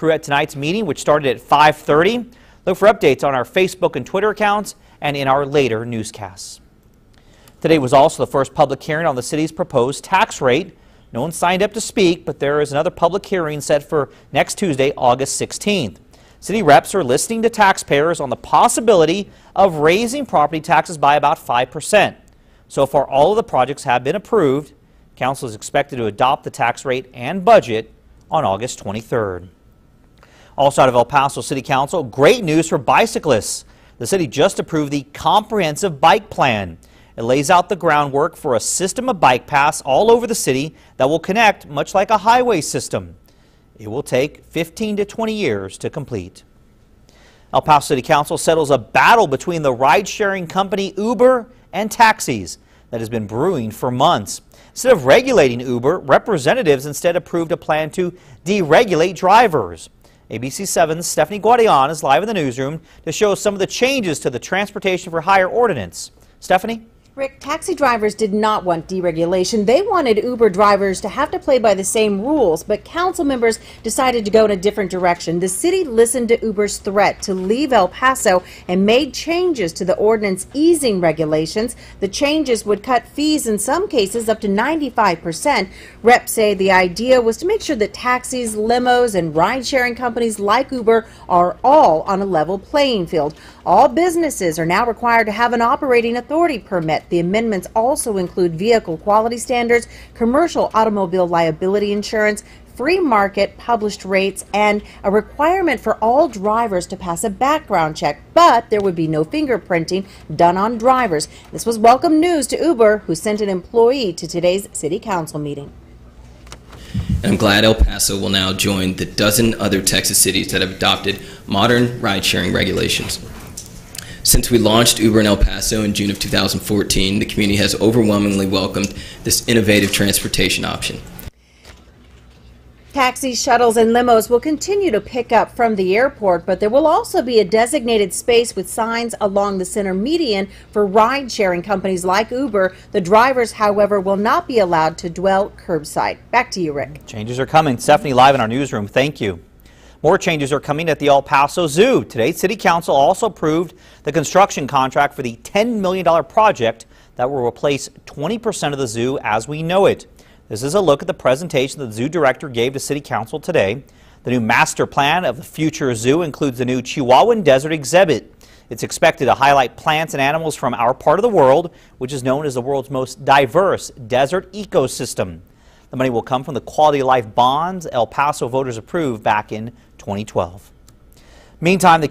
crew at tonight's meeting, which started at 5:30. Look for updates on our Facebook and Twitter accounts and in our later newscasts. Today was also the first public hearing on the city's proposed tax rate. No one signed up to speak, but there is another public hearing set for next Tuesday, August 16th. City reps are listening to taxpayers on the possibility of raising property taxes by about 5%. So far, all of the projects have been approved. Council is expected to adopt the tax rate and budget on August 23rd. Also out of El Paso City Council, great news for bicyclists. The city just approved the comprehensive bike plan. It lays out the groundwork for a system of bike paths all over the city that will connect much like a highway system. It will take 15 to 20 years to complete. El Paso City Council settles a battle between the ride-sharing company Uber and taxis that has been brewing for months. Instead of regulating Uber, representatives instead approved a plan to deregulate drivers. ABC 7's Stephanie Guadian is live in the newsroom to show some of the changes to the Transportation for Hire ordinance. Stephanie? Rick, taxi drivers did not want deregulation. They wanted Uber drivers to have to play by the same rules, but council members decided to go in a different direction. The city listened to Uber's threat to leave El Paso and made changes to the ordinance easing regulations. The changes would cut fees in some cases up to 95%. Reps say the idea was to make sure that taxis, limos, and ride-sharing companies like Uber are all on a level playing field. All businesses are now required to have an operating authority permit. The amendments also include vehicle quality standards, commercial automobile liability insurance, free market published rates, and a requirement for all drivers to pass a background check. But there would be no fingerprinting done on drivers. This was welcome news to Uber, who sent an employee to today's city council meeting. And I'm glad El Paso will now join the dozen other Texas cities that have adopted modern ride-sharing regulations. Since we launched Uber in El Paso in June of 2014, the community has overwhelmingly welcomed this innovative transportation option. Taxis, shuttles, and limos will continue to pick up from the airport, but there will also be a designated space with signs along the center median for ride-sharing companies like Uber. The drivers, however, will not be allowed to dwell curbside. Back to you, Rick. Changes are coming. Stephanie, live in our newsroom. Thank you. More changes are coming at the El Paso Zoo. Today, City Council also approved the construction contract for the $10 million project that will replace 20% of the zoo as we know it. This is a look at the presentation that the zoo director gave to City Council today. The new master plan of the future zoo includes the new Chihuahuan Desert exhibit. It's expected to highlight plants and animals from our part of the world, which is known as the world's most diverse desert ecosystem. The money will come from the quality of life bonds El Paso voters approved back in 2012. Meantime, the